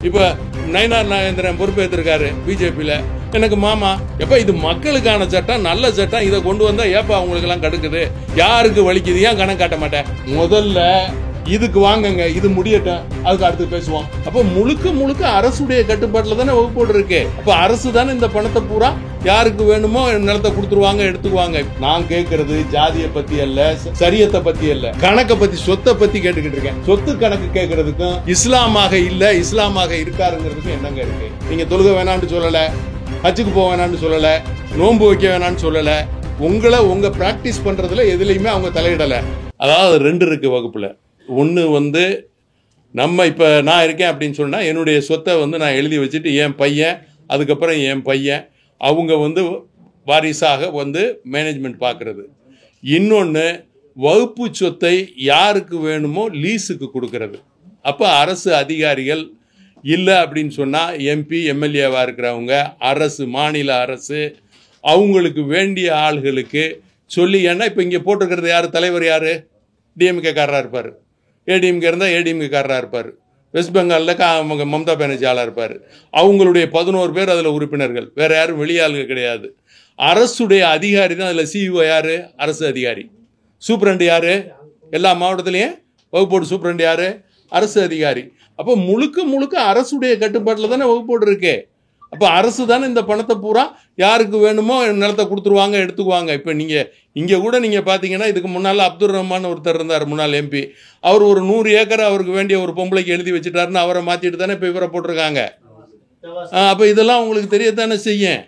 இப்போ நயினார் நாகேந்திரன் பொறுப்பேற்றிருக்காரு பிஜேபியில். எனக்கு மாமா எப்போ இது மக்களுக்கான சட்டம், நல்ல சட்டம், இதை கொண்டு வந்தா ஏப்பா அவங்களுக்கெல்லாம் கடுக்குது, யாருக்கு வலிக்குது, ஏன் கணக்கு காட்ட மாட்டேன்? முதல்ல இதுக்கு வாங்குங்க, இது முடியட்டும், அதுக்கு அடுத்து பேசுவோம். அப்போ முழுக்க அரசுடைய கட்டுப்பாட்டில் தானே வகுப்போடு இருக்கு. அப்போ அரசு தானே இந்த பணத்தை பூரா யாருக்கு வேணுமோ நிலத்தை கொடுத்துருவாங்க, எடுத்துக்குவாங்க. நான் கேட்கறது ஜாதியை பத்தி அல்ல, சரியத்தை பத்தி அல்ல, கணக்கை பத்தி, சொத்தை பத்தி கேட்டுக்கிட்டு இருக்கேன். சொத்து கணக்கு கேட்கறதுக்கும் இஸ்லாமாக இல்ல இஸ்லாமாக இருக்காருங்கிறதுக்கும் என்னங்க இருக்கு? நீங்க தொழுக வேணான்னு சொல்லல, ஹஜ்ஜுக்கு போக வேணான்னு சொல்லல, நோன்பு வைக்க வேணான்னு சொல்லல. உங்க பிராக்டிஸ் பண்றதுல எதுலையுமே அவங்க தலையிடல. அதாவது ரெண்டு இருக்கு வகுப்புல. ஒன்று நம்ம இப்போ நான் இருக்கேன் அப்படின்னு சொன்னால் என்னுடைய சொத்தை நான் எழுதி வச்சுட்டு என் பையன், அதுக்கப்புறம் என் பையன், அவங்க வாரிசாக மேனேஜ்மெண்ட் பார்க்குறது. இன்னொன்று வகுப்பு சொத்தை யாருக்கு வேணுமோ லீஸுக்கு கொடுக்கறது. அப்போ அரசு அதிகாரிகள் இல்லை அப்படின்னு சொன்னால் எம்பி எம்எல்ஏவாக இருக்கிறவங்க, அரசு மாநில அரசு அவங்களுக்கு வேண்டிய ஆள்களுக்கு சொல்லி, ஏன்னா இப்போ இங்கே போட்டிருக்கிறது யார் தலைவர், யார் டிஎம்கே காரராக இருப்பார், ஏடிஎம்கே இருந்தால் ஏடிஎம்கே காரராக இருப்பார், வெஸ்ட் பெங்காலில் மம்தா பானர்ஜி ஆளாக இருப்பார். அவங்களுடைய 11 பேர் அதில் உறுப்பினர்கள், வேறு யாரும் வெளியாளுங்க கிடையாது. அரசுடைய அதிகாரி தான் அதில். சிஇஓ யார்? அரசு அதிகாரி. சூப்பரண்டு யார்? எல்லா மாவட்டத்துலேயும் வகுப்போடு சூப்பரண்டு யார்? அரசு அதிகாரி. அப்போ முழுக்க அரசுடைய கட்டுப்பாட்டில் தானே வகுப்போடு இருக்கு. அப்போ அரசு தானே இந்த பணத்தை பூரா யாருக்கு வேணுமோ நிலத்தை கொடுத்துருவாங்க, எடுத்துக்குவாங்க. இப்போ நீங்கள் இங்கே கூட நீங்கள் பார்த்தீங்கன்னா, இதுக்கு முன்னால் அப்துல் ரஹ்மான் ஒருத்தர் இருந்தார், முன்னாள் எம்பி. அவர் ஒரு 100 ஏக்கர் அவருக்கு வேண்டிய ஒரு பொம்பளைக்கு எழுதி வச்சுட்டாருன்னு அவரை மாற்றிட்டு தானே இப்போ இவரை போட்டிருக்காங்க. அப்போ இதெல்லாம் உங்களுக்கு தெரியத்தானே செய்யும்.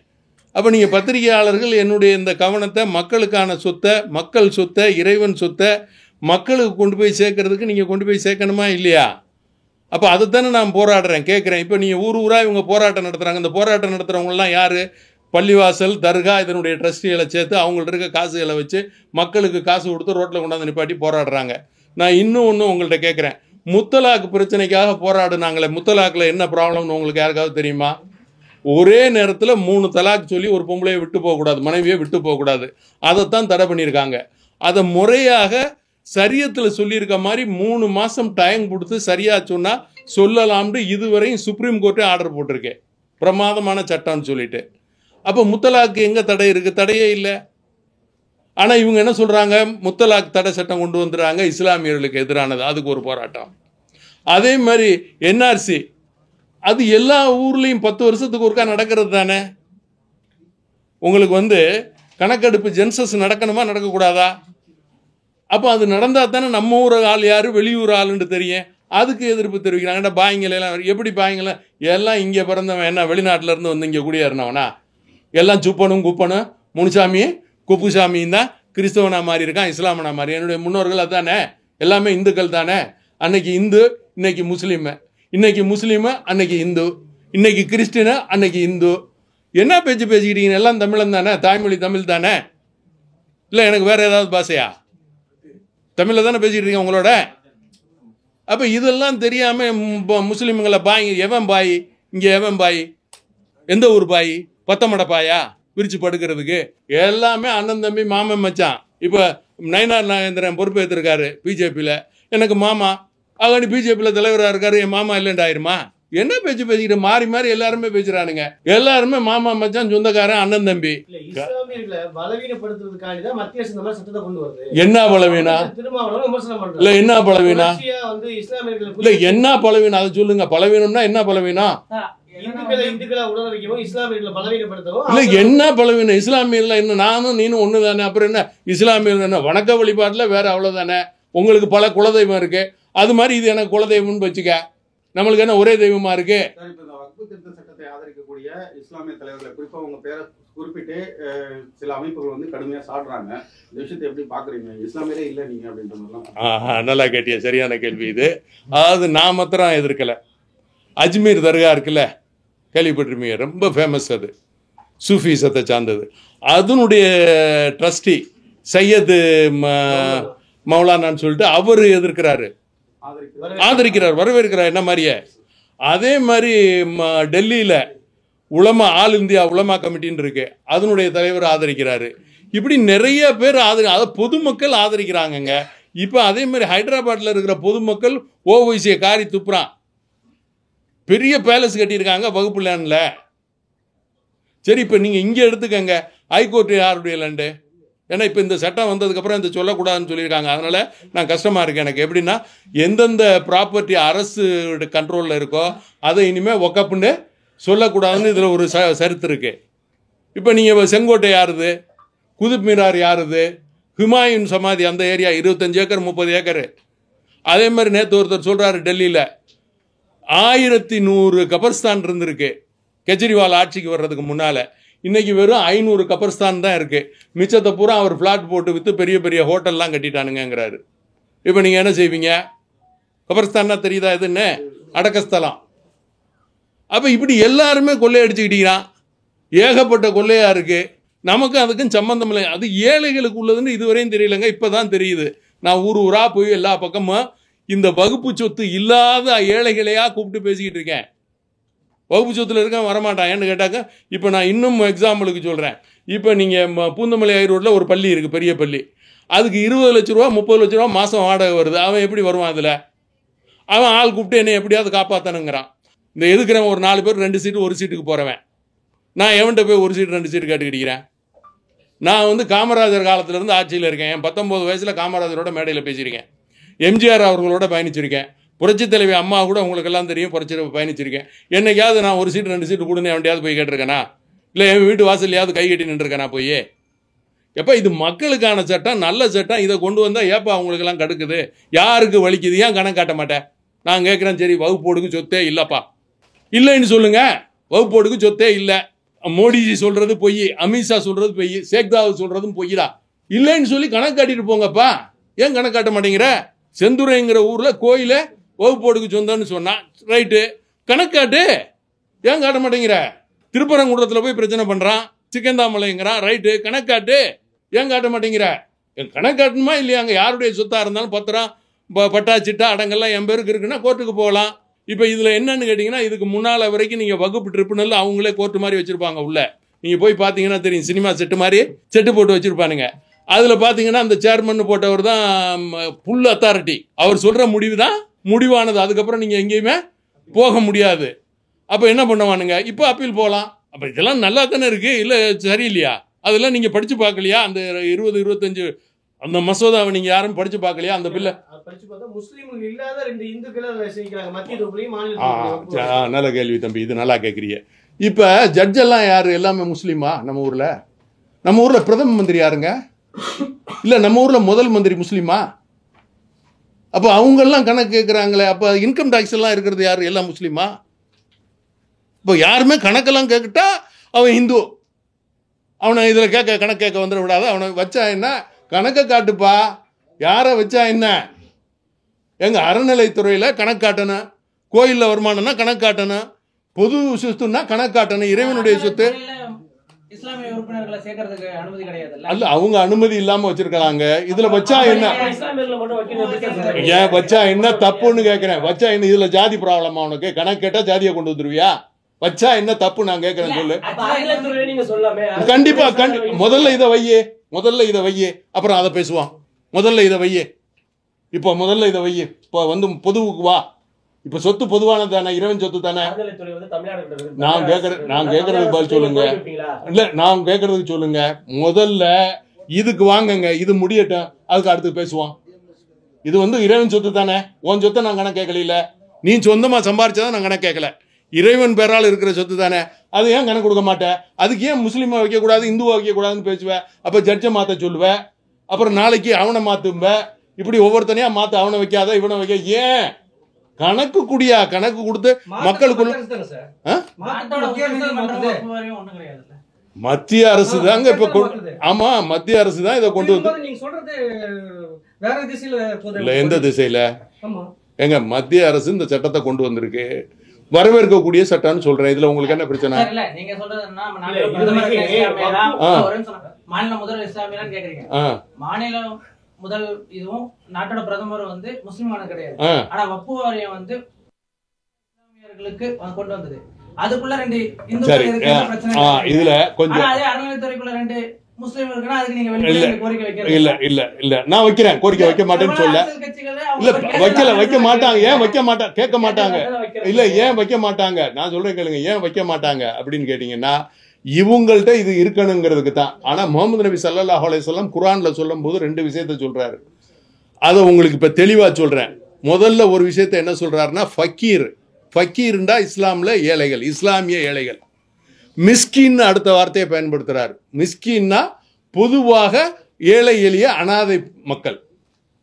அப்போ நீங்கள் பத்திரிகையாளர்கள் என்னுடைய இந்த கவனத்தை மக்களுக்கான சொத்தை, மக்கள் சொத்தை, இறைவன் சொத்தை மக்களுக்கு கொண்டு போய் சேர்க்கறதுக்கு நீங்கள் கொண்டு போய் சேர்க்கணுமா இல்லையா? அப்போ அதைத்தானே நான் போராடுறேன், கேட்குறேன். இப்போ நீங்கள் ஊராக இவங்க போராட்டம் நடத்துகிறாங்க. இந்த போராட்டம் நடத்துகிறவங்கலாம் யார்? பள்ளிவாசல், தர்கா, இதனுடைய ட்ரஸ்டிகளை சேர்த்து அவங்கள்ட்ட இருக்க காசுகளை வச்சு மக்களுக்கு காசு கொடுத்து ரோட்டில் கொண்டாந்து நிப்பாட்டி போராடுறாங்க. நான் இன்னும் ஒன்று உங்கள்கிட்ட கேட்குறேன். முத்தலாக்கு பிரச்சனைக்காக போராடுனாங்களே, முத்தலாக்கில் என்ன ப்ராப்ளம்னு உங்களுக்கு யாருக்காவது தெரியுமா? ஒரே நேரத்தில் 3 தலாக் சொல்லி ஒரு பொம்பளையை விட்டு போகக்கூடாது, மனைவியை விட்டு போகக்கூடாது. அதைத்தான் தடை பண்ணியிருக்காங்க. அதை முறையாக சரியத்தில் சொல்லியிருக்க மாதிரி 3 மாதம் டைம் கொடுத்து சரியாக சொன்னால் சொல்லலாம்னு இதுவரையும் சுப்ரீம் கோர்ட்டே ஆர்டர் போட்டிருக்கேன், பிரமாதமான சட்டம்னு சொல்லிட்டு. அப்போ முத்தலாக்கு எங்கே தடை இருக்குது? தடையே இல்லை. ஆனால் இவங்க என்ன சொல்கிறாங்க? முத்தலாக் தடை சட்டம் கொண்டு வந்துடுறாங்க, இஸ்லாமியர்களுக்கு எதிரானது, அதுக்கு ஒரு போராட்டம். அதே மாதிரி என்ஆர்சி, அது எல்லா ஊர்லேயும் 10 வருஷத்துக்கு ஒருக்கா நடக்கிறது தானே. உங்களுக்கு கணக்கெடுப்பு ஜென்சஸ் நடக்கணுமா, நடக்கக்கூடாதா? அப்போ அது நடந்தால் தானே நம்ம ஊர் ஆள் யார், வெளியூர் ஆளுன்னு தெரியும். அதுக்கு எதிர்ப்பு தெரிவிக்கிறாங்க. பாய்ங்களெல்லாம் எப்படி பாய்ங்கள எல்லாம் இங்கே பிறந்தவன், என்ன வெளிநாட்டிலேருந்து இங்கே குடியேறினவனா? எல்லாம் சுப்பனும் குப்பனும் முனுசாமி குப்புசாமியும் தான் கிறிஸ்தவனாக மாறி இருக்கான், இஸ்லாமனாக மாறி. என்னுடைய முன்னோர்கள் அதுதானே, எல்லாமே இந்துக்கள் தானே. அன்னைக்கு இந்து, இன்னைக்கு முஸ்லீமு, இன்னைக்கு முஸ்லீமு அன்னைக்கு இந்து, இன்னைக்கு கிறிஸ்டினு அன்னைக்கு இந்து. என்ன பேச்சு பேசிக்கிட்டீங்க? எல்லாம் தமிழன் தானே, தாய்மொழி தமிழ் தானே. இல்லை எனக்கு வேறு ஏதாவது பாஷையா? தமிழில் தானே பேசிக்கிட்டு இருக்கீங்க உங்களோட. அப்போ இதெல்லாம் தெரியாமல் முஸ்லீம்களை பாய், எவன் பாய் இங்கே, எவன் பாய், எந்த ஊர் பாய், பத்தமட பாயா பிரித்து படுக்கிறதுக்கு? எல்லாமே அண்ணன் தம்பி மாமன் மச்சான். இப்போ நயினார் நாகேந்திரன் பொறுப்பேற்றிருக்காரு பிஜேபியில். எனக்கு மாமா, அவனி பிஜேபியில் தலைவராக இருக்காரு, என் மாமா இல்லைன்னு ஆயிருமா? என்ன பேச்சு பேசிக்கிட்டு மாறி மாறி எல்லாருமே பேசுறானுங்க. எல்லாருமே மாமா மச்சான், சொந்தக்காரன், அண்ணன் தம்பி. என்ன பலவீனா? இல்ல என்ன பலவீனா? இல்ல என்ன பலவீனம் அதை சொல்லுங்க. பலவீனம்னா என்ன பலவீனம்? இல்ல என்ன பலவீனம்? இஸ்லாமியர்ல என்ன நானும் நீனும் ஒண்ணு தானே. அப்புறம் என்ன இஸ்லாமியர் என்ன வணக்க வழிபாட்டுல வேற அவ்வளவுதானே. உங்களுக்கு பல குலதெய்வம் இருக்கு, அது மாதிரி இது எனக்கு குலதெய்வம்னு வச்சுக்க. நம்மளுக்கு என்ன ஒரே தெய்வமா இருக்கு? சட்டத்தை ஆதரிக்கக்கூடிய இஸ்லாமிய தலைவர்களை குறிப்பா உங்க பேரை குறிப்பிட்டு சில அமைப்புகள் கடுமையா சாடுறாங்க. இந்த விஷயத்தை எப்படி பாக்குறீங்க? இஸ்லாமியரே இல்லை நீங்க அப்படின்ற மாதிரிலாம். நல்லா கேட்டிய, சரியான கேள்வி இது. அதாவது நான் மாத்திரம் எதிர்க்கல. அஜ்மீர் தர்கா இருக்குல்ல, கேள்விப்பட்டிருப்பீங்க, ரொம்ப ஃபேமஸ். அது சூஃபிசத்தை சார்ந்தது. அதனுடைய ட்ரஸ்டி சையது மௌலானான்னு சொல்லிட்டு அவர் எதிர்க்கிறாரு, ஆதரிக்கிறார், வரவேற்கிறார் என்ன மாதிரியே. அதே மாதிரி டெல்லியில் உலமா, ஆல் இந்தியா உலமா கமிட்டின்னு இருக்கு, அதனுடைய தலைவர் ஆதரிக்கிறாரு. இப்படி நிறைய பேர் அதை பொதுமக்கள் ஆதரிக்கிறாங்கங்க. இப்போ அதே மாதிரி ஹைதராபாத்தில் இருக்கிற பொதுமக்கள் ஓவைசியை காரி துப்புறான். பெரிய பேலஸ் கட்டியிருக்காங்க வகுப்பு லேண்டில். சரி, இப்போ நீங்கள் இங்கே எடுத்துக்கங்க, ஹைகோர்ட்டு யாருடைய லேண்டு? ஏன்னா இப்போ இந்த சட்டம் வந்ததுக்கப்புறம் இந்த சொல்லக்கூடாதுன்னு சொல்லியிருக்காங்க. அதனால் நான் கஷ்டமாக இருக்குது எனக்கு. எப்படின்னா, எந்தெந்த ப்ராப்பர்ட்டி அரசு கண்ட்ரோலில் இருக்கோ அதை இனிமேல் ஒக்கப்புன்னு சொல்லக்கூடாதுன்னு இதில் ஒரு சரித்து இருக்குது. இப்போ நீங்கள் செங்கோட்டை யாருது, குதுப் மீனார் யாருது, ஹுமாயூன் சமாதி அந்த ஏரியா 25 ஏக்கர் 30 ஏக்கர். அதே மாதிரி நேற்று ஒருத்தர் சொல்கிறாரு, டெல்லியில் 1100 கபர்ஸ்தான் இருந்திருக்கு கெஜ்ரிவால் ஆட்சிக்கு வர்றதுக்கு முன்னால். இன்றைக்கி வெறும் 500 கபர்ஸ்தான் தான் இருக்குது. மிச்சத்தை பூரா அவர் ஃப்ளாட் போட்டு விற்று பெரிய பெரிய ஹோட்டல்லாம் கட்டிட்டானுங்கிறாரு. இப்போ நீங்கள் என்ன செய்வீங்க? கபர்ஸ்தான்னா தெரியுதா எதுன்னு? அடக்கஸ்தலம். அப்போ இப்படி எல்லாருமே கொள்ளையடிச்சுக்கிட்டீங்கன்னா ஏகப்பட்ட கொள்ளையாக இருக்குது. நமக்கு அதுக்கும் சம்மந்தம் இல்லை. அது ஏழைகளுக்கு உள்ளதுன்னு இதுவரையும் தெரியலைங்க, இப்போ தான் தெரியுது. நான் ஊர் ஊராக போய் எல்லா பக்கமும் இந்த வகுப்பு சொத்து இல்லாத ஏழைகளையாக கூப்பிட்டு பேசிக்கிட்டு இருக்கேன். வகுப்பு சொத்தில் இருக்க வரமாட்டான் ஏன்னு கேட்டாக்க, இப்போ நான் இன்னும் எக்ஸாம்பிளுக்கு சொல்கிறேன். இப்போ நீங்கள் பூந்தமல்லி ரோட்டில் ஒரு பள்ளி இருக்குது, பெரிய பள்ளி. அதுக்கு 20 லட்ச ரூபா 30 லட்ச ரூபா மாதம் வாடகை வருது. அவன் எப்படி வருவான்? அதில் அவன் ஆள் கூப்பிட்டு என்னை எப்படியாவது காப்பாற்றணுங்கிறான். இந்த எதுக்குறவன் ஒரு 4 பேர் 2 சீட்டு 1 சீட்டுக்கு போகிறவன். நான் எவன்கிட்ட போய் 1 சீட்டு 2 சீட்டு கேட்டுக்கிட்டேன்? நான் காமராஜர் காலத்திலேருந்து ஆட்சியில் இருக்கேன். என் 19 வயசில் காமராஜரோட மேடையில் பேசியிருக்கேன். எம்ஜிஆர் அவர்களோட பயணிச்சிருக்கேன். புரட்சி தலைவி அம்மா கூட உங்களுக்கெல்லாம் தெரியும், புரட்சி பயணிச்சிருக்கேன். என்னைக்காவது நான் 1 சீட்டு 2 சீட்டு கொடுன்னு எவன்டையாவது போய் கேட்டிருக்கேனா? இல்லை என் வீட்டு வாசல்லையாவது கை கட்டி நின்றுருக்கேனா போய்? எப்போ இது மக்களுக்கான சட்டம், நல்ல சட்டம், இதை கொண்டு வந்தால் ஏப்பா அவங்களுக்கெல்லாம் கடுக்குது? யாருக்கு வலிக்குது? ஏன் கணக்கு காட்ட மாட்டேன்? நான் கேட்குறேன், சரி வகுப்போடுக்கு சொத்தே இல்லைப்பா, இல்லைன்னு சொல்லுங்கள். வகுப்போடுக்கு சொத்தே இல்லை. மோடிஜி சொல்கிறது பொய், அமித்ஷா சொல்கிறது பொய், சேக்தாவ் சொல்கிறதும் பொய்டா. இல்லைன்னு சொல்லி கணக்கு காட்டிட்டு போங்கப்பா. ஏன் கணக்கு காட்ட மாட்டேங்கிற? செந்துரைங்கிற ஊரில் கோயிலை வகுப்போடுக்கு சொந்தம்னு சொன்னான், ரைட்டு, கணக்காட்டு. ஏன் காட்ட மாட்டேங்கிற? திருப்பரங்குன்றத்தில் போய் பிரச்சனை பண்ணுறான், சிக்கந்தாமலைங்கிறான், ரைட்டு, கணக்காட்டு. ஏன் காட்ட மாட்டேங்கிற? கணக்காட்டணுமா இல்லையாங்க? யாருடைய சொத்தாக இருந்தாலும் பத்திரம் பட்டா சிட்டா அடங்கெல்லாம் என் பேருக்கு இருக்குன்னா கோர்ட்டுக்கு போகலாம். இப்போ இதில் என்னன்னு கேட்டிங்கன்னா, இதுக்கு முன்னால் வரைக்கும் நீங்கள் வகுப்பு ட்ரிப்புனல் அவங்களே கோர்ட்டு மாதிரி வச்சுருப்பாங்க உள்ள. நீங்கள் போய் பார்த்தீங்கன்னா தெரியும், சினிமா செட்டு மாதிரி செட்டு போட்டு வச்சுருப்பானுங்க. அதில் பார்த்தீங்கன்னா அந்த சேர்மன் போட்டவர் தான் ஃபுல் அத்தாரிட்டி. அவர் சொல்கிற முடிவு தான் முடிவானது. அதுக்கப்புறம் நீங்கள் எங்கேயுமே போக முடியாது. அப்போ என்ன பண்ணுவானுங்க? இப்போ அப்பீல் போகலாம். அப்போ இதெல்லாம் நல்லா தானே இருக்குது, இல்லை சரியில்லையா? அதெல்லாம் நீங்கள் படித்து பார்க்கலையா? அந்த 20-25 அந்த மசோதாவை நீங்கள் யாரும் படித்து பார்க்கலையா? அந்த பில்லை நல்ல கேள்வி தம்பி, இது நல்லா கேட்குறீங்க. இப்போ ஜட்ஜெல்லாம் யார்? எல்லாமே முஸ்லீமா? நம்ம ஊரில் பிரதம மந்திரி யாருங்க? இல்லை நம்ம ஊரில் முதல் மந்திரி முஸ்லீமா? அப்போ அவங்கெல்லாம் கணக்கு கேட்குறாங்களே. அப்போ இன்கம் டேக்ஸ் எல்லாம் இருக்கிறது யார்? எல்லாம் முஸ்லீமா? இப்போ யாருமே கணக்கெல்லாம் கேட்கிட்டா அவன் ஹிந்து. அவனை இதில் கணக்கு கேட்க வந்துட விடாது. அவனை வச்சா என்ன? கணக்கை காட்டுப்பா. யாரை வச்சா என்ன? எங்கள் அறநிலைத்துறையில் கணக்கு காட்டணும், கோயிலில் வருமானம்னா கணக்கு காட்டணும், பொது சொத்துன்னா கணக்கு காட்டணும், இறைவனுடைய சொத்து. இஸ்லாமிய உறுப்பினர்களை சேர்க்கிறதுக்கு அனுமதி கிடையாது. அல்ல, அவங்க அனுமதி இல்லாம வச்சிருக்காங்க. இதுல வச்சா என்ன? ஏன் வச்சா என்ன தப்புன்னு கேட்கிறேன். வச்சா என்ன? இதுல ஜாதி ப்ராப்ளமா உனக்கு? கணக்கு கேட்டா ஜாதியை கொண்டு வந்துருவியா? வச்சா என்ன தப்பு நான் கேட்கிறேன், சொல்லு. கண்டிப்பா முதல்ல இதை வையே, அப்புறம் அதை பேசுவான். முதல்ல இதை வையே. இப்போ முதல்ல இதை வையே. இப்போ பொதுவுக்கு வா. இப்ப சொத்து பொதுவானது தானே, இறைவன் சொத்து தானே. நான் கேட்கறதுக்கு பதில் சொல்லுங்க. இல்ல, நான் கேட்கறதுக்கு சொல்லுங்க. முதல்ல இதுக்கு வாங்குங்க, இது முடியட்டும், அதுக்கு அடுத்து பேசுவான். இது இறைவன் சொத்து தானே. உன் சொத்தை நான் கணக்கு கேட்கல. நீ சொந்தமா சம்பாரிச்சதான் நான் கணக்கு கேட்கல. இறைவன் பேரால் இருக்கிற சொத்து தானே. அது ஏன் கணக்கு கொடுக்க மாட்டேன்? அதுக்கு ஏன் முஸ்லீமா வைக்கக்கூடாது, இந்துவா வைக்கக்கூடாதுன்னு பேசுவேன். அப்போ ஜட்ஜை மாற்ற சொல்லுவேன். அப்புறம் நாளைக்கு அவனை மாற்றும்ப. இப்படி ஒவ்வொருத்தனையா மாற்ற, அவனை வைக்காத இவனை வைக்க. ஏன் கணக்கு குடியா? கணக்கு கொடுத்து மக்களுக்குள்ள மத்திய அரசு தாங்க இப்ப. ஆமா, மத்திய அரசு தான் இதை கொண்டு வந்து. இல்ல, எந்த திசையில? எங்க மத்திய அரசு இந்த சட்டத்தை கொண்டு வந்திருக்கு, வரவேற்கக்கூடிய சட்டம்னு சொல்றேன். இதுல உங்களுக்கு என்ன பிரச்சனை? மாநில முதல் இஸ்லாமியன்னு கேக்குறீங்க. மாநில முதல் இதுவும் நாட்டோட பிரதமர் முஸ்லிமான கிடையாது. ஆனா வக்ஃப் வாரியம் இஸ்லாமியர்களுக்கு கொண்டு வந்தது. அதுக்குள்ள 2 இந்து இதுல கொஞ்சம் அதே அறநிலையத்துறைக்குள்ள 2 முஸ்லீம் இருக்குன்னா அதுக்கு நீங்க வெளியில கோரிக்கை வைக்கிறீங்க. இல்ல இல்ல இல்ல நான் வைக்கிறேன், கோரிக்கை வைக்க மாட்டேன்னு சொல்ல. இல்ல வைக்க மாட்டாங்க. ஏன் வைக்க மாட்டாங்க? கேட்க மாட்டாங்க. இல்ல ஏன் வைக்க மாட்டாங்க நான் சொல்றேன் கேளுங்க. ஏன் வைக்க மாட்டாங்க அப்படின்னு கேட்டீங்கன்னா இவங்கள்ட்ட இது இருக்கணுங்கிறதுக்கு தான். ஆனா முகமது நபி ஸல்லல்லாஹு அலைஹி வஸல்லம் குர்ஆன்ல சொல்லும் போது 2 விஷயத்த சொல்றாரு. அதை உங்களுக்கு இப்ப தெளிவா சொல்றேன். முதல்ல ஒரு விஷயத்த என்ன சொல்றாருன்னா ஃபக்கீர்ண்டா இஸ்லாம்ல ஏழைகள், இஸ்லாமிய ஏழைகள். மிஸ்கின்னு அடுத்த வார்த்தையை பயன்படுத்துறாரு. மிஸ்கின்னா பொதுவாக ஏழை எளிய அனாதை மக்கள்.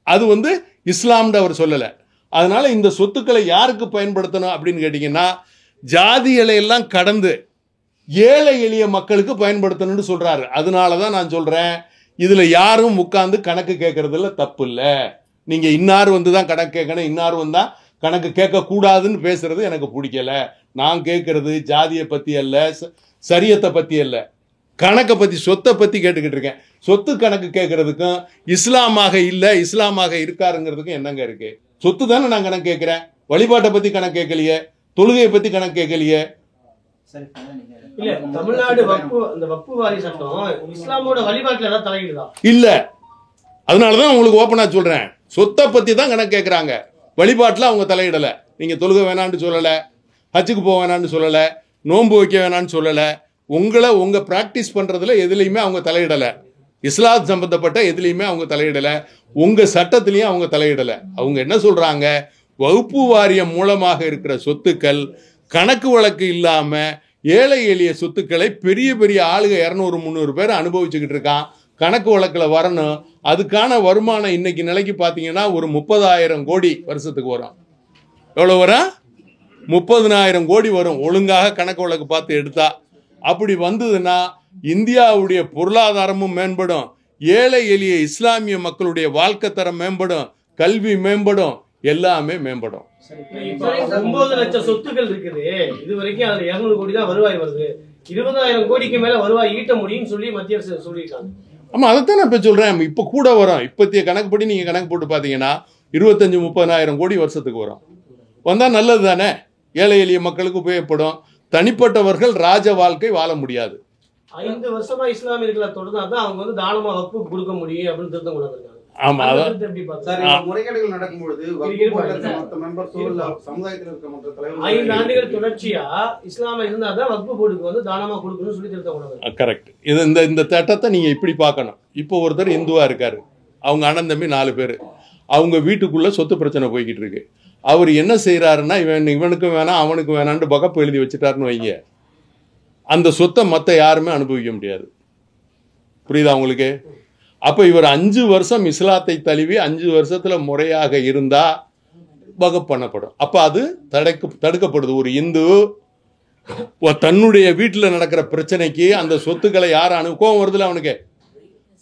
அது இஸ்லாம்னு அவர் சொல்லல. அதனால இந்த சொத்துக்களை யாருக்கு பயன்படுத்தணும் அப்படின்னு கேட்டீங்கன்னா ஜாதிகளை எல்லாம் கடந்து ஏழை எளிய மக்களுக்கு பயன்படுத்தணும்னு சொல்றாரு. அதனாலதான் நான் சொல்றேன், இதுல யாரும் உட்கார்ந்து கணக்கு கேட்கறதுல தப்பு இல்லை. நீங்க இன்னார் தான் கணக்கு கேட்கணும், இன்னார் தான் கணக்கு கேட்க கூடாதுன்னு பேசுறது எனக்கு பிடிக்கல. நான் கேட்கறது ஜாதியை பத்தி அல்ல, சரியத்தை பத்தி அல்ல, கணக்கை பத்தி, சொத்தை பத்தி கேட்டுக்கிட்டு இருக்கேன். சொத்து கணக்கு கேட்கறதுக்கும் இஸ்லாமாக இல்ல இஸ்லாமாக இருக்காருங்கிறதுக்கும் என்னங்க இருக்கு? சொத்து தானே நான் கணக்கு கேட்கிறேன். வழிபாட்டை பத்தி கணக்கு கேட்கலையே, தொழுகையை பத்தி கணக்கு கேட்கலையே. இல்ல தமிழ்நாடு வக்ஃபு வாரி சட்டம் இஸ்லாமோட வழிபாட்டுல ஏதாவது தலையிடுதா? இல்ல. அதனாலதான் உங்களுக்கு ஓப்பனா சொல்றேன், சொத்தை பத்தி தான் கணக்கு கேட்கறாங்க, வழிபாட்டுல அவங்க தலையிடல. நீங்க தொழுகை வேணான்னு சொல்லல, ஹஜ்ஜுக்கு போக வேணான்னு சொல்லல, நோன்பு வைக்க வேணான்னு சொல்லல. உங்க பிராக்டிஸ் பண்றதுல எதுலையுமே அவங்க தலையிடல. இஸ்லாம் சம்பந்தப்பட்ட எதுலையுமே அவங்க தலையிடல. உங்க சட்டத்திலையும் அவங்க தலையிடல. அவங்க என்ன சொல்றாங்க, வகுப்பு வாரியம் மூலமாக இருக்கிற சொத்துக்கள் கணக்கு வழக்கு இல்லாம ஏழை எளிய சொத்துக்களை பெரிய பெரிய ஆளுக 200-300 பேர் அனுபவிச்சுக்கிட்டு இருக்கான். கணக்கு வழக்கில் வரணும். அதுக்கான வருமானம் இன்னைக்கு நிலைக்கு பார்த்தீங்கன்னா ஒரு 30,000 கோடி வருஷத்துக்கு வரும். எவ்வளோ வரும்? 30,000 கோடி வரும், ஒழுங்காக கணக்கு வழக்கு பார்த்து எடுத்தா. அப்படி வந்ததுன்னா இந்தியாவுடைய பொருளாதாரமும் மேம்படும், ஏழை எளிய இஸ்லாமிய மக்களுடைய வாழ்க்கை தரம் மேம்படும், கல்வி மேம்படும், எல்லாமே மேம்படும். 9 லட்சம் சொத்துக்கள் இருக்குது. இது வரைக்கும் அதுல 200 கோடி தான் வருவாய் வருது. 20,000 கோடிக்கு மேல வருவாய் ஈட்ட முடியும்னு சொல்லி மத்திய அரசு சொல்லியிருக்காங்க. ஆமா, அதைத்தான் நான் இப்ப சொல்றேன். இப்ப கூட வரும். இப்பத்திய கணக்குப்படி நீங்க கணக்கு போட்டு பாத்தீங்கன்னா 25-30,000 கோடி வருஷத்துக்கு வரும். வந்தா நல்லது தானே, ஏழை எளிய மக்களுக்கு உபயோகப்படும். தனிப்பட்டவர்கள் ராஜ வாழ்க்கை வாழ முடியாது. 5 வருஷமா இஸ்லாமியர்களை தொடர்ந்தாதான் அவங்க தானமா வக்ஃபு கொடுக்க முடியும் அப்படின்னு திருத்தம் கொண்டு வந்திருக்காங்க. ஆமா, முறைகேடுகள் நடக்கும்போது சமுதாயத்தில் இருக்க மற்ற தலைவர்கள் 5 ஆண்டுகள் தொடர்ச்சியா இஸ்லாம இருந்தாதான் வக்ஃபு போர்டுக்கு தானமா கொடுக்கணும்னு சொல்லி திருத்தம் கொண்டு வந்தாங்க. கரெக்ட். இது இந்த திட்டத்தை நீங்க இப்படி பார்க்கணும். இப்போ ஒருத்தர் இந்துவா இருக்காரு, அவங்க அண்ணன் தம்பி 4 பேர், அவங்க வீட்டுக்குள்ள சொத்து பிரச்சனை போய்கிட்டு இருக்கு. அவர் என்ன செய்யறாருன்னா இவனுக்கும் வேணாம் அவனுக்கு வேணான்னு வகுப்பு எழுதி வச்சுட்டாருன்னு வைங்க, அந்த சொத்தை மற்ற யாருமே அனுபவிக்க முடியாது. புரியுதா உங்களுக்கு? அப்ப இவர் 5 வருஷம் இஸ்லாத்தை தழுவி 5 வருஷத்துல முறையாக இருந்தா வகுப்பு பண்ணப்படும். அப்ப அது தடுக்கப்படுது. ஒரு இந்து தன்னுடைய வீட்டில் நடக்கிற பிரச்சனைக்கு அந்த சொத்துக்களை யாரும் கோவம் வருதுல, அவனுக்கு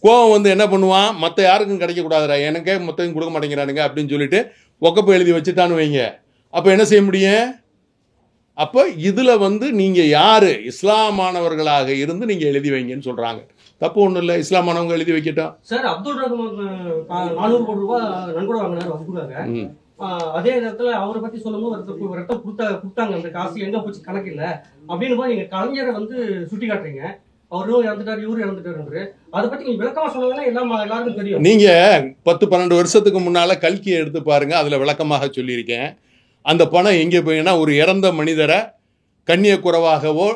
கோவம் என்ன பண்ணுவான், மற்ற யாருக்கும் கிடைக்கக்கூடாதுடா, எனக்கே மொத்தம் கொடுக்க மாட்டேங்கிறானுங்க அப்படின்னு சொல்லிட்டு வகுப்பு எழுதி வச்சுட்டான்னு வைங்க. அப்ப என்ன செய்ய முடியும்? அப்ப இதுல நீங்க யாரு இஸ்லாமானவர்களாக இருந்து நீங்க எழுதி வைங்கன்னு சொல்றாங்க. தப்பு ஒண்ணும் இல்ல, இஸ்லாமானவங்க எழுதி வைக்கட்டும். சார், அப்துல் ரஹ்மான் 400 கோடி ரூபாய் நன்கொடை வாங்கினாரு வகுப்புக்காக. அதே நேரத்துல அவரை பத்தி சொல்லும்போது ரத்தம் கொடுத்தாங்க, அந்த காசு எங்க போச்சு கணக்கு இல்ல அப்படின்னு நீங்க கலைஞரை சுட்டி காட்டுறீங்க. அவரும் இறந்துட்டாரு, இவரும் இறந்துட்டாரு. அதை பத்தி நீங்க விளக்கமா சொல்லலாம், எல்லாருக்கும் தெரியும். நீங்க 10-12 வருஷத்துக்கு முன்னால கல்கியை எடுத்து பாருங்க, அதுல விளக்கமாக சொல்லியிருக்கேன். அந்த பணம் எங்கே போயின்னா ஒரு இறந்த மனிதரை கண்ணியக்குறைவாகவோ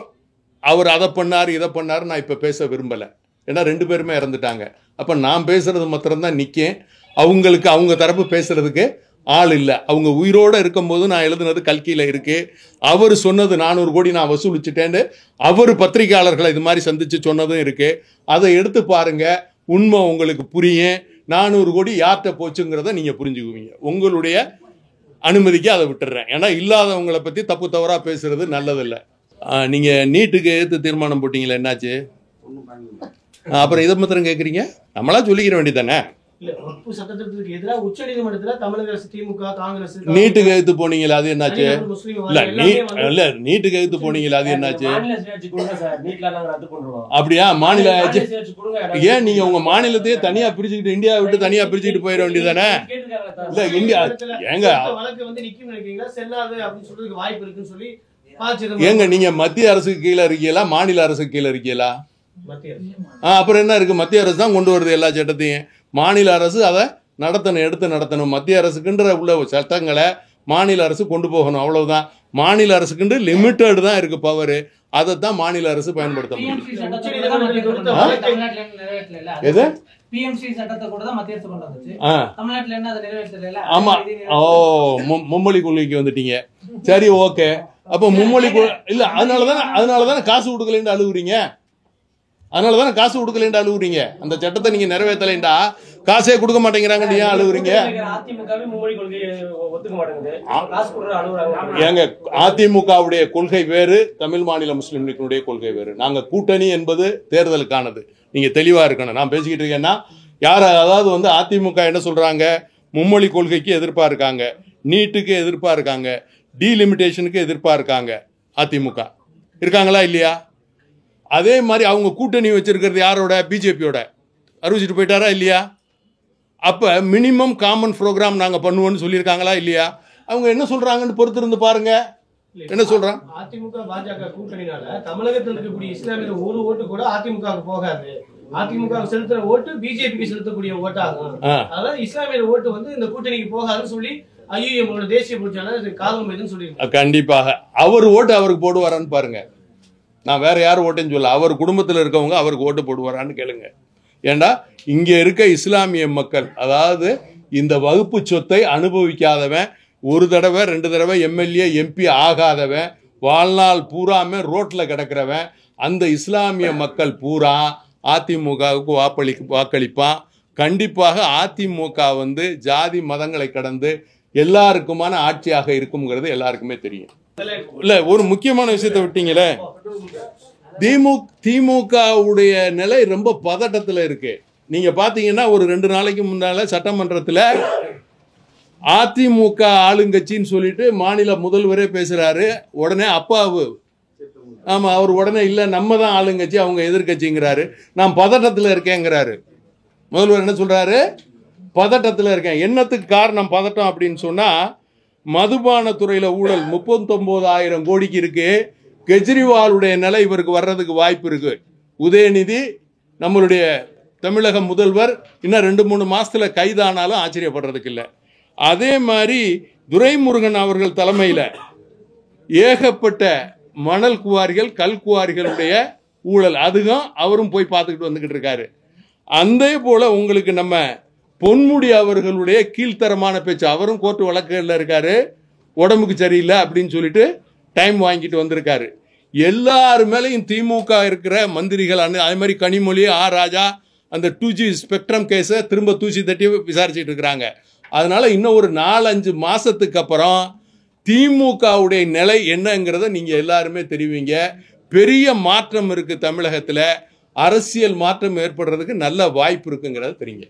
அவர் அதை பண்ணார் இதை பண்ணார் நான் இப்போ பேச விரும்பலை. ஏன்னா 2 பேருமே இறந்துட்டாங்க. அப்போ நான் பேசுறது மாத்திரம்தான் நிற்கேன். அவங்களுக்கு அவங்க தரப்பு பேசுறதுக்கு ஆள் இல்லை. அவங்க உயிரோடு இருக்கும்போது நான் எழுதுனது கல்கியில் இருக்கு. அவர் சொன்னது 400 கோடி நான் வசூலிச்சுட்டேன்னு அவர் பத்திரிகையாளர்களை இது மாதிரி சந்திச்சு சொன்னதும் இருக்கு. அதை எடுத்து பாருங்க, உண்மை உங்களுக்கு புரியும். 400 கோடி யார்கிட்ட போச்சுங்கிறத நீங்க புரிஞ்சுக்குவீங்க. உங்களுடைய அனுமதிக்கு அதை விட்டுறேன். ஏன்னா இல்லாதவங்களை பத்தி தப்பு தவறா பேசுறது நல்லதில்லை. நீங்க நீட்டுக்கு எதிர்த்து தீர்மானம் போட்டீங்களா, என்னாச்சு? அப்புறம் இதை மாத்திரம் கேட்குறீங்க? நம்மளா சொல்லிக்கிற வேண்டியதானே. நீட்டுக்கு எதிர்த்து போனீங்களா, அது என்னாச்சு? இல்ல நீட்டுக்கு எதிர்த்து போனீங்களா, அது என்னாச்சு? அப்படியா? மாநில ஏன் நீங்க உங்க மாநிலத்தையே தனியா பிரிச்சுக்கிட்டு இந்தியா விட்டு தனியா பிரிச்சுக்கிட்டு போயிட வேண்டியதானே? இல்ல இந்தியா ஏங்க ஏங்க நீங்க மத்திய அரசுக்கு கீழே இருக்கீங்களா, மாநில அரசுக்கு கீழே இருக்கீங்களா? அப்புறம் என்ன இருக்கு? மத்திய அரசு தான் கொண்டு வருது எல்லா சட்டத்தையும். மாநில அரசு அதை நடத்தணும். மத்திய அரசுக்குன்ற உள்ள சட்டங்களை மாநில அரசு கொண்டு போகணும், அவ்வளவுதான். மாநில அரசுக்குண்டு லிமிட்டட் தான் இருக்கு பவர். அதைத்தான் மாநில அரசு பயன்படுத்த முடியும். எது? பிஎம்சி சட்டத்தை கூட தான் மத்திய அரசு கொண்டு வந்துச்சு. தமிழ்நாட்டுல என்ன அதை நிறைவேற்றல. ஆமா. மும்மொழி கொள்கைக்கு வந்துட்டீங்க. சரி, ஓகே. அப்ப மும்மொழி இல்ல, அதனாலதானே காசு கொடுக்கலன்னு அழுகுறீங்க. அந்த சட்டத்தை நீங்க நிறைவேற்றலைண்டா காசே கொடுக்க மாட்டேங்கிறாங்க, நீ ஏன் அழுகுறீங்க? ஏங்க, அதிமுகவுடைய கொள்கை வேறு, தமிழ் மாநில முஸ்லிம் லீக்கினுடைய கொள்கை வேறு. நாங்க கூட்டணி என்பது தேர்தலுக்கானது. நீங்க தெளிவா இருக்கணும். நான் பேசிக்கிட்டு இருக்கேன்னா அதாவது அதிமுக என்ன சொல்றாங்க? மும்மொழி கொள்கைக்கு எதிர்ப்பா இருக்காங்க, நீட்டுக்கு எதிர்ப்பா இருக்காங்க, டீலிமிட்டேஷனுக்கு எதிர்ப்பா இருக்காங்க. அதிமுக இருக்காங்களா இல்லையா? அதே மாதிரி அவங்க கூட்டணி வச்சிருக்கிறது யாரோட? பிஜேபியோட. அறிவிச்சிட்டு போயிட்டாரா இல்லையா? அப்ப மினிமம் காமன் ப்ரோக்ராம் நாங்க பண்ணுவோம்னு சொல்லியிருக்காங்களா இல்லையா? அவங்க என்ன சொல்றாங்கன்னு பொறுத்திருந்து பாருங்க. என்ன சொல்றாங்க? அதிமுக பாஜக கூட்டணினால தமிழகத்தில் இருக்கக்கூடிய இஸ்லாமிய ஒரு ஓட்டு கூட அதிமுகவுக்கு போகாது. அதிமுக செலுத்துற ஓட்டு பிஜேபிக்கு செலுத்தக்கூடிய ஓட்டாகும். அதாவது இஸ்லாமிய ஓட்டு இந்த கூட்டணிக்கு போகாதுன்னு சொல்லி ஐஎம் தேசிய பொதுச்செயலாளர் காலம் எதுன்னு சொல்லி கண்டிப்பாக அவர் ஓட்டு அவருக்கு போடுவாரான்னு பாருங்க. நான் வேற யாரும் ஓட்டுன்னு சொல்ல, அவர் குடும்பத்தில் இருக்கவங்க அவருக்கு ஓட்டு போடுவாரான்னு கேளுங்க. ஏண்டா இங்க இருக்க இஸ்லாமிய மக்கள், அதாவது இந்த வகுப்பு சொத்தை அனுபவிக்காதவன், ஒரு தடவை 2 தடவை எம்எல்ஏ எம்பி ஆகாதவன், வாழ்நாள் பூராமே ரோட்ல கிடக்கிறவன், அந்த இஸ்லாமிய மக்கள் பூரா அதிமுகவுக்கு வாக்களிப்பான். கண்டிப்பாக அதிமுக ஜாதி மதங்களை கடந்து எல்லாருக்குமான ஆட்சியாக இருக்கும்ங்கிறது எல்லாருக்குமே தெரியும். இல்ல, ஒரு முக்கியமான விஷயத்தை விட்டீங்களே, திமுகவுடைய நிலை ரொம்ப பதட்டத்தில் இருக்கு. நீங்க பாத்தீங்கன்னா ஒரு 2 நாளைக்கு முன்னால சட்டமன்றத்தில் அதிமுக ஆளுங்கட்சின்னு சொல்லிட்டு மாநில முதல்வரே பேசுறாரு. உடனே அப்பாவு, ஆமா, அவர் உடனே இல்ல நம்ம தான் ஆளுங்கட்சி, அவங்க எதிர்கட்சிங்கிறாரு. நான் பதட்டத்தில் இருக்கேங்கிறாரு. முதல்வர் என்ன சொல்றாரு? பதட்டத்தில் இருக்கேன். என்னத்துக்கு காரணம் பதட்டம் அப்படின்னு சொன்னா, மதுபான துறையில ஊழல் 39,000 கோடிக்கு இருக்கு. கெஜ்ரிவாலுடைய நிலை இவருக்கு வர்றதுக்கு வாய்ப்பு இருக்கு. உதயநிதி நம்மளுடைய தமிழக முதல்வர் இன்னும் 2-3 மாசத்துல கைதானாலும் ஆச்சரியப்படுறதுக்கு இல்லை. அதே மாதிரி துரைமுருகன் அவர்கள் தலைமையில் ஏகப்பட்ட மணல் குவாரிகள், கல் குவாரிகளுடைய ஊழல், அதுவும் அவரும் போய் பார்த்துக்கிட்டு வந்துகிட்டு இருக்காரு. அதே போல உங்களுக்கு நம்ம பொன்முடி அவர்களுடைய கீழ்த்தரமான பேச்சு, அவரும் கோர்ட்டு வழக்குல இருக்காரு, உடம்புக்கு சரியில்லை அப்படின்னு சொல்லிட்டு டைம் வாங்கிட்டு வந்திருக்காரு. எல்லாரு மேலையும் திமுக இருக்கிற மந்திரிகள், அதே மாதிரி கனிமொழி, ஆர் ராஜா அந்த 2G ஸ்பெக்ட்ரம் கேஸை திரும்ப தூசி தட்டி விசாரிச்சுட்டு இருக்கிறாங்க. அதனால இன்னும் ஒரு 4-5 மாசத்துக்கு அப்புறம் திமுகவுடைய நிலை என்னங்கிறத நீங்க எல்லாருமே தெரிவிங்க. பெரிய மாற்றம் இருக்கு தமிழகத்தில், அரசியல் மாற்றம் ஏற்படுறதுக்கு நல்ல வாய்ப்பு இருக்குங்கிறத தெரியுங்க.